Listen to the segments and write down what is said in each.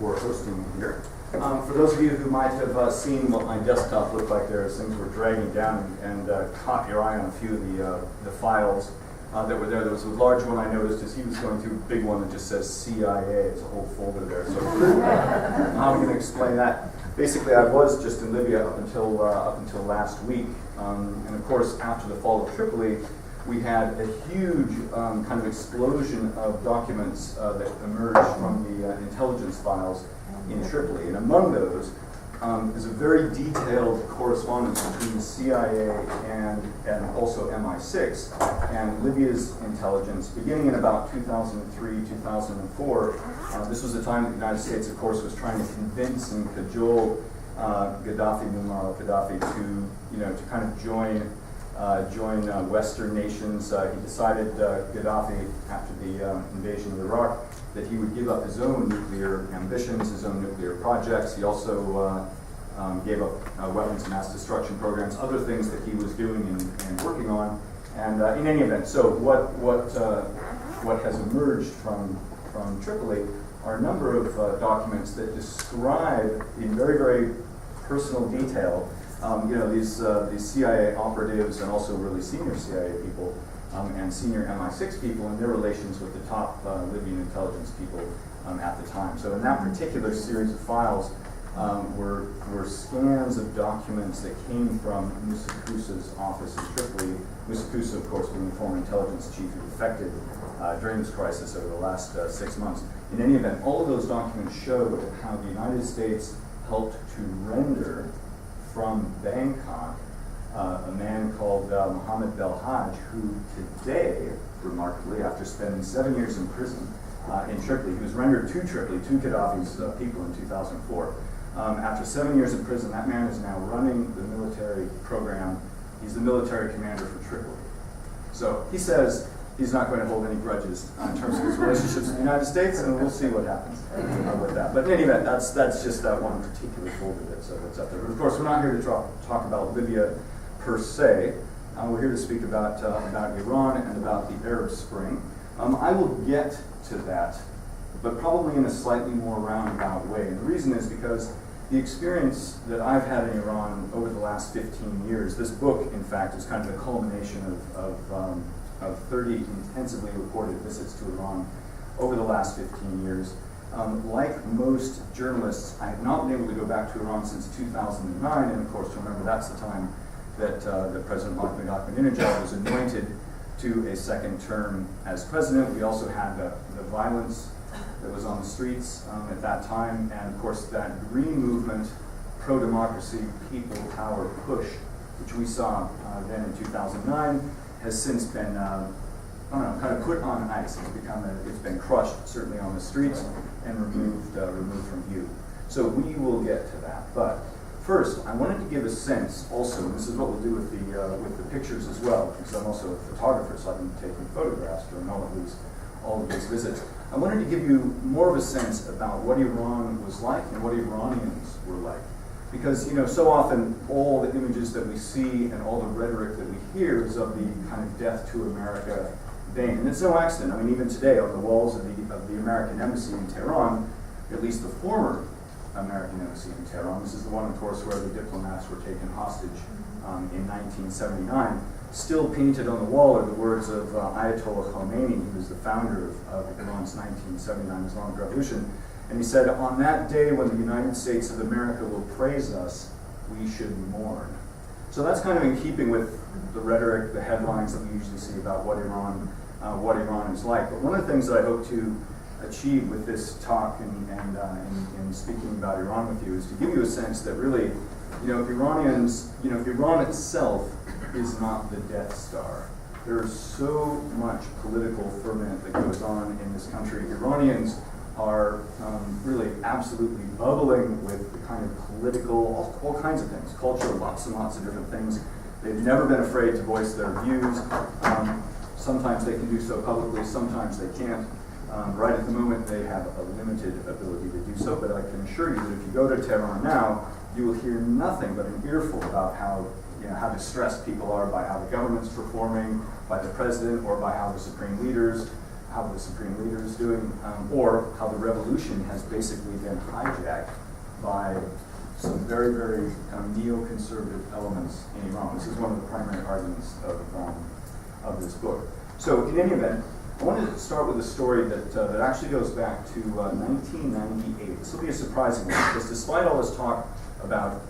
for hosting me here. For those of you who might have seen what my desktop looked like there as things were dragging down and caught your eye on a few of the files that were there. There was a large one I noticed as he was going through, a big one that just says CIA. It's a whole folder there. So how am I going to explain that? Basically, I was just in Libya up until last week, and of course, after the fall of Tripoli, we had a huge kind of explosion of documents that emerged from the intelligence files in Tripoli, and among those is a very detailed correspondence between the CIA and also MI6 and Libya's intelligence, beginning in about 2003, 2004. This was the time that the United States, of course, was trying to convince and cajole Muammar al-Gaddafi to kind of join Western nations. He decided, Gaddafi, after the invasion of Iraq, that he would give up his own nuclear ambitions, his own nuclear projects. He also gave up weapons of mass destruction programs, other things that he was doing and working on. And in any event, so what has emerged from Tripoli are a number of documents that describe in very, very personal detail these CIA operatives and also really senior CIA people and senior MI6 people and their relations with the top Libyan intelligence people at the time. So in that particular series of files were scans of documents that came from Musa Kusa's office in Tripoli. Musa Kusa, of course, being the former intelligence chief who defected during this crisis over the last 6 months. In any event, all of those documents showed how the United States helped to render from Bangkok a man called Mohammed Belhaj, who today, remarkably, after spending 7 years in prison in Tripoli, he was rendered to Tripoli, to Gaddafi's people in 2004. After 7 years in prison, that man is now running the military program. He's the military commander for Tripoli. So he says he's not going to hold any grudges in terms of his relationships with the United States, and we'll see what happens with that. But in any event, that's just that one particular folder that's up there. But of course, we're not here to talk about Libya per se. We're here to speak about Iran and about the Arab Spring. I will get to that, but probably in a slightly more roundabout way. And the reason is because the experience that I've had in Iran over the last 15 years, this book, in fact, is kind of a culmination of 30 intensively reported visits to Iran over the last 15 years. Like most journalists, I have not been able to go back to Iran since 2009, and of course, remember that's the time that President Ahmadinejad was anointed to a second term as president. We also had the violence that was on the streets at that time, and of course that green movement, pro-democracy, people power push, which we saw then in 2009, has since been kind of put on ice. It's been crushed, certainly on the streets, and removed from view. So we will get to that. But first, I wanted to give a sense also, and this is what we'll do with the pictures as well, because I'm also a photographer, so I've been taking photographs during all of these visits. I wanted to give you more of a sense about what Iran was like and what Iranians were like. Because, so often all the images that we see and all the rhetoric that we hear is of the kind of death to America vein. And it's no accident. I mean, even today on the walls of the American embassy in Tehran, at least the former American embassy in Tehran, this is the one, of course, where the diplomats were taken hostage in 1979, still painted on the wall are the words of Ayatollah Khomeini, who was the founder of Iran's 1979 Islamic Revolution. And he said, on that day when the United States of America will praise us, we should mourn. So that's kind of in keeping with the rhetoric, the headlines that we usually see about what Iran is like. But one of the things that I hope to achieve with this talk and speaking about Iran with you is to give you a sense that really, Iran itself is not the Death Star. There's so much political ferment that goes on in this country. Iranians are really absolutely bubbling with the kind of political, all kinds of things, culture, lots and lots of different things. They've never been afraid to voice their views. Sometimes they can do so publicly, sometimes they can't. Right at the moment, they have a limited ability to do so, but I can assure you that if you go to Tehran now, you will hear nothing but an earful about how distressed people are by how the government's performing, by the president, or by how the supreme leaders how the supreme leader is doing, or how the revolution has basically been hijacked by some very, very kind of neoconservative elements in Iran. This is one of the primary arguments of this book. So in any event, I wanted to start with a story that actually goes back to 1998. This will be a surprising one, because despite all this talk about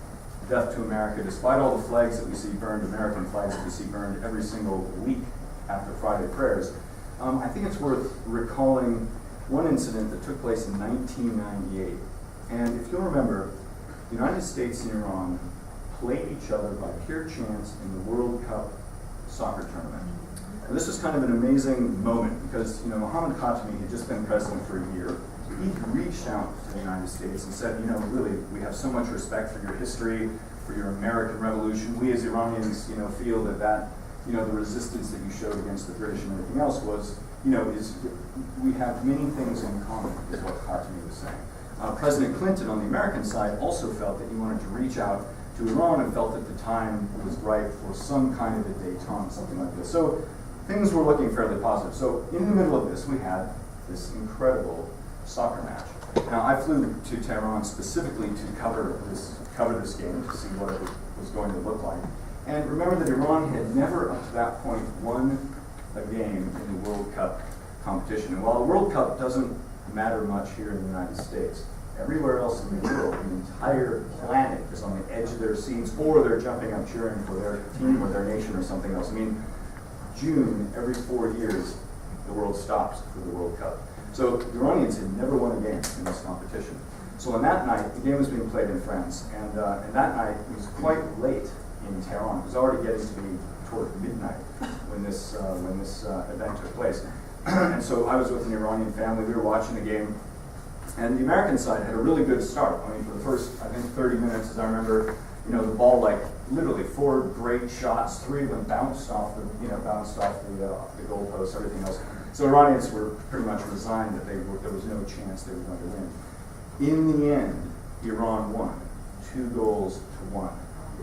death to America, despite all the flags that we see burned, American flags that we see burned every single week after Friday prayers, I think it's worth recalling one incident that took place in 1998. And if you'll remember, the United States and Iran played each other by pure chance in the World Cup soccer tournament. And this was kind of an amazing moment because, Mohammad Khatami had just been president for a year. He reached out to the United States and said, really, we have so much respect for your history, for your American Revolution. We as Iranians, feel that the resistance that you showed against the British and everything else was, we have many things in common, is what Khatami was saying. President Clinton on the American side also felt that he wanted to reach out to Iran and felt that the time was right for some kind of a détente, something like this. So things were looking fairly positive. So in the middle of this, we had this incredible soccer match. Now, I flew to Tehran specifically to cover this game, to see what it was going to look like. And remember that Iran had never up to that point won a game in the World Cup competition. And while the World Cup doesn't matter much here in the United States, everywhere else in the world, the entire planet is on the edge of their seats, or they're jumping up cheering for their team or their nation or something else. I mean, June, every 4 years, the world stops for the World Cup. So the Iranians had never won a game in this competition. So on that night, the game was being played in France, and that night it was quite late in Tehran. It was already getting to be toward midnight when this event took place. And so I was with an Iranian family. We were watching the game, and the American side had a really good start. I mean, for the first, 30 minutes, as I remember, the ball, literally 4 great shots, 3 of them bounced off the goalpost, everything else. So Iranians were pretty much resigned that there was no chance they were going to win. In the end, Iran won 2-1.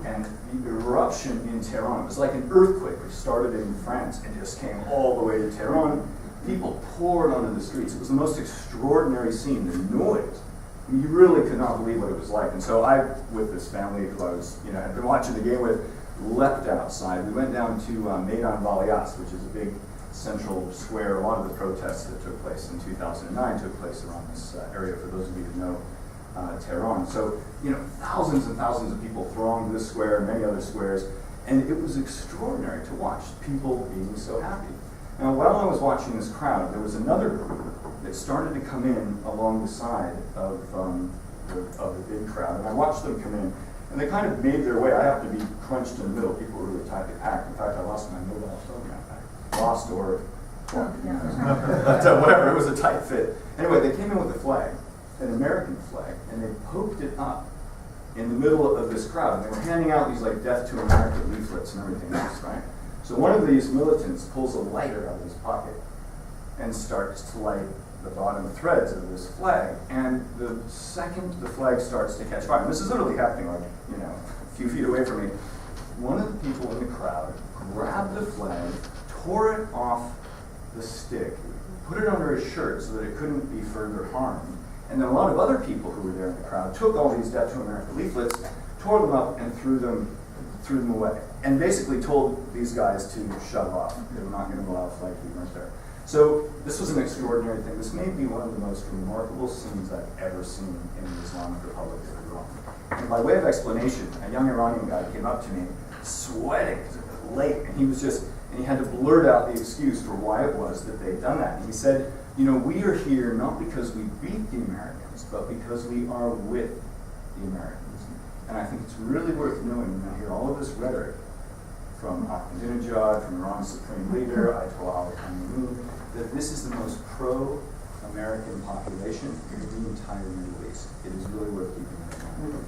And the eruption in Tehran was like an earthquake. It started in France and just came all the way to Tehran. People poured onto the streets. It was the most extraordinary scene. The noise. I mean, you really could not believe what it was like. And so I, with this family who I was, had been watching the game with, leapt outside. We went down to Meydan Valias, which is a big central square. A lot of the protests that took place in 2009 took place around this area, for those of you who know Tehran. So, thousands and thousands of people thronged this square and many other squares, and it was extraordinary to watch people being so happy. Now, while I was watching this crowd, there was another group that started to come in along the side of the big crowd, and I watched them come in, and they kind of made their way. I happened to be crunched in the middle. People were really tightly packed. In fact, I lost my mobile phone that night. Lost or whatever. It was a tight fit. Anyway, they came in with a flag, an American flag, and they poked it up in the middle of this crowd. And they were handing out these Death to America leaflets and everything else, right? So one of these militants pulls a lighter out of his pocket and starts to light the bottom threads of this flag. And the second the flag starts to catch fire, and this is literally happening a few feet away from me, one of the people in the crowd grabbed the flag, tore it off the stick, put it under his shirt so that it couldn't be further harmed. And then a lot of other people who were there in the crowd took all these Death to America leaflets, tore them up, and threw them away. And basically told these guys to shut off. They were not going to allow a flag to be burnt there. So this was an extraordinary thing. This may be one of the most remarkable scenes I've ever seen in the Islamic Republic of Iran. And by way of explanation, a young Iranian guy came up to me, sweating because it was late, and he had to blurt out the excuse for why it was that they'd done that. And he said, we are here not because we beat the Americans, but because we are with the Americans. And I think it's really worth knowing when I hear all of this rhetoric from Ahmadinejad, from Iran's supreme leader, Ayatollah Ali Khamenei, that this is the most pro-American population in the entire Middle East. It is really worth keeping that in mind.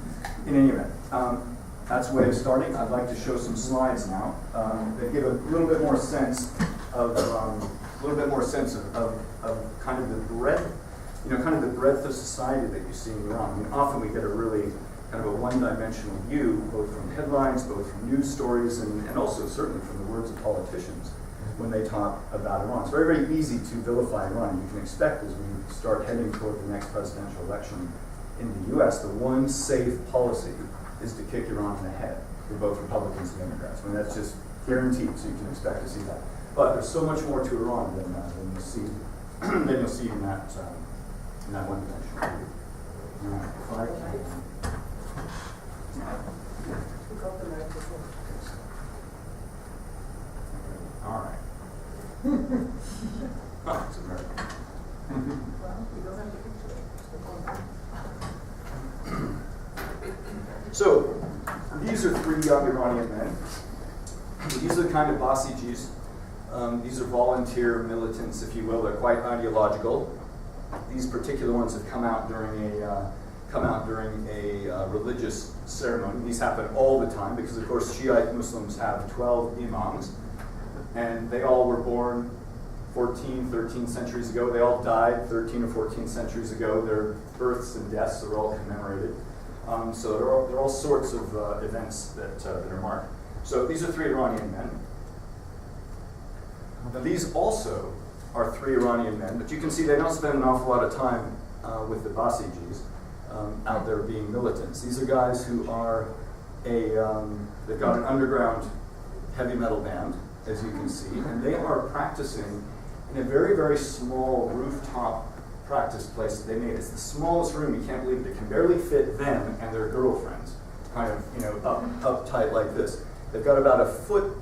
In any event, that's a way of starting. I'd like to show some slides now that give a little bit more sense of kind of the breadth, kind of the breadth of society that you see in Iran. I mean, often we get a really kind of a one-dimensional view, both from headlines, both from news stories, and also certainly from the words of politicians. when they talk about Iran. It's very, very easy to vilify Iran. You can expect as we start heading toward the next presidential election in the US, the one safe policy is to kick Iran in the head for both Republicans and Democrats. I mean, that's just guaranteed, so you can expect to see that. But there's so much more to Iran than you'll see in that one dimension. All right. Oh, it's American. So, these are three young Iranian men. These are the kind of Basijis. These are volunteer militants, if you will. They're quite ideological. These particular ones have come out during a religious ceremony. These happen all the time because, of course, Shiite Muslims have 12 imams, and they all were born 14, 13 centuries ago. They all died 13 or 14 centuries ago. Their births and deaths are all commemorated. So there are all sorts of events that are marked. So these are three Iranian men. Now these also are three Iranian men, but you can see they don't spend an awful lot of time with the Basijis out there being militants. These are guys who are they've got an underground heavy metal band, as you can see, and they are practicing in a very, very small rooftop practice place that they made. It's the smallest room, you can't believe it. It can barely fit them and their girlfriends, kind of, up tight like this. They've got about a foot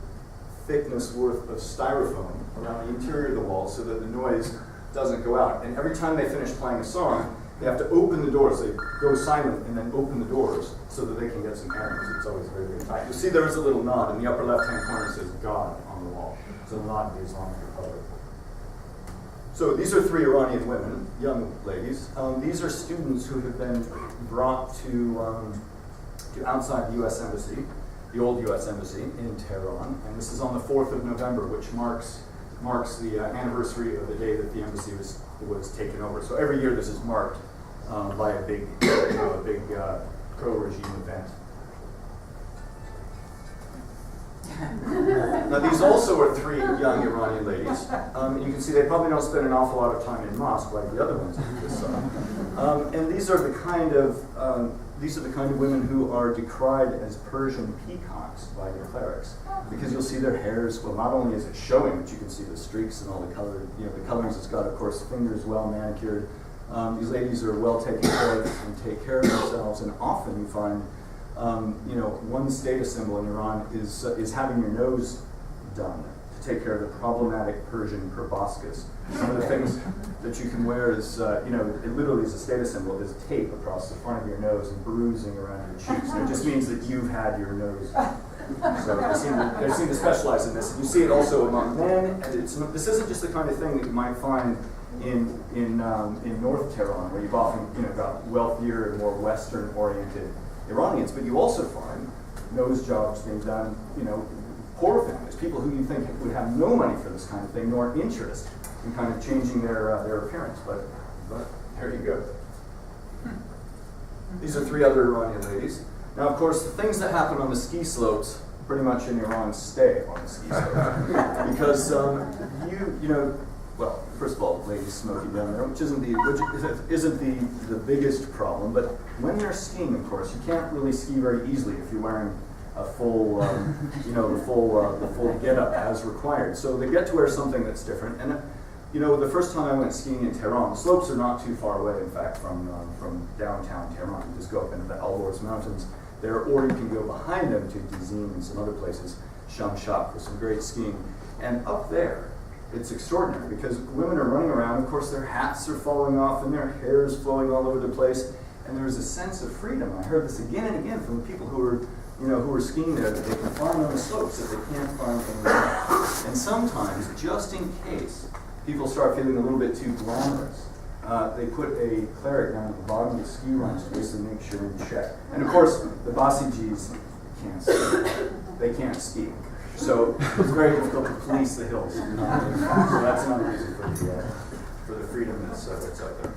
thickness worth of styrofoam around the interior of the wall so that the noise doesn't go out. And every time they finish playing a song, they have to open the doors. They go silent and then open the doors so that they can get some air. It's always very, very tight. You'll see there is a little nod. In the upper left-hand corner it says God on the wall. It's a nod to the Islamic Republic. So these are three Iranian women, young ladies. These are students who have been brought to outside the U.S. Embassy, the old U.S. Embassy in Tehran, and this is on the 4th of November, which marks the anniversary of the day that the embassy was taken over. So every year this is marked by a big pro-regime event. Now these also are three young Iranian ladies. You can see they probably don't spend an awful lot of time in mosque like the other ones that you just saw. And these are the kind of women who are decried as Persian peacocks by their clerics, because you'll see their hairs. Well, not only is it showing, but you can see the streaks and all the color. The colorings. It's got, of course, fingers well manicured. These ladies are well taken care of and take care of themselves, and often you find. One status symbol in Iran is having your nose done to take care of the problematic Persian proboscis. One of the things that you can wear is, it literally is a status symbol, is tape across the front of your nose and bruising around your cheeks. And it just means that you've had your nose. So they seem to specialize in this. And you see it also among men. And this isn't just the kind of thing that you might find in North Tehran, where you've often got wealthier and more Western-oriented Iranians, but you also find nose jobs being done, poor families, people who you think would have no money for this kind of thing, nor interest in kind of changing their appearance. But there you go. These are three other Iranian ladies. Now, of course, the things that happen on the ski slopes, pretty much in Iran, stay on the ski slopes because well, first of all, ladies smoking down there, which isn't the biggest problem. But when they're skiing, of course, you can't really ski very easily if you're wearing a full, the full get-up as required. So they get to wear something that's different. And the first time I went skiing in Tehran, the slopes are not too far away, in fact, from downtown Tehran. You just go up into the Alborz Mountains there, or you can go behind them to Dizim and some other places, Shamshak, for some great skiing. And up there, it's extraordinary because women are running around. Of course, their hats are falling off and their hair is flowing all over the place. And there's a sense of freedom. I heard this again and again from the people who are skiing there, that they can find on the slopes that they can't find anywhere else. And sometimes, just in case people start feeling a little bit too glamorous, they put a cleric down at the bottom of the ski runs to basically make sure and check. And of course, the Basijis can't ski. They can't ski. So it's very difficult to police the hills. So that's another reason for the freedom that's out there.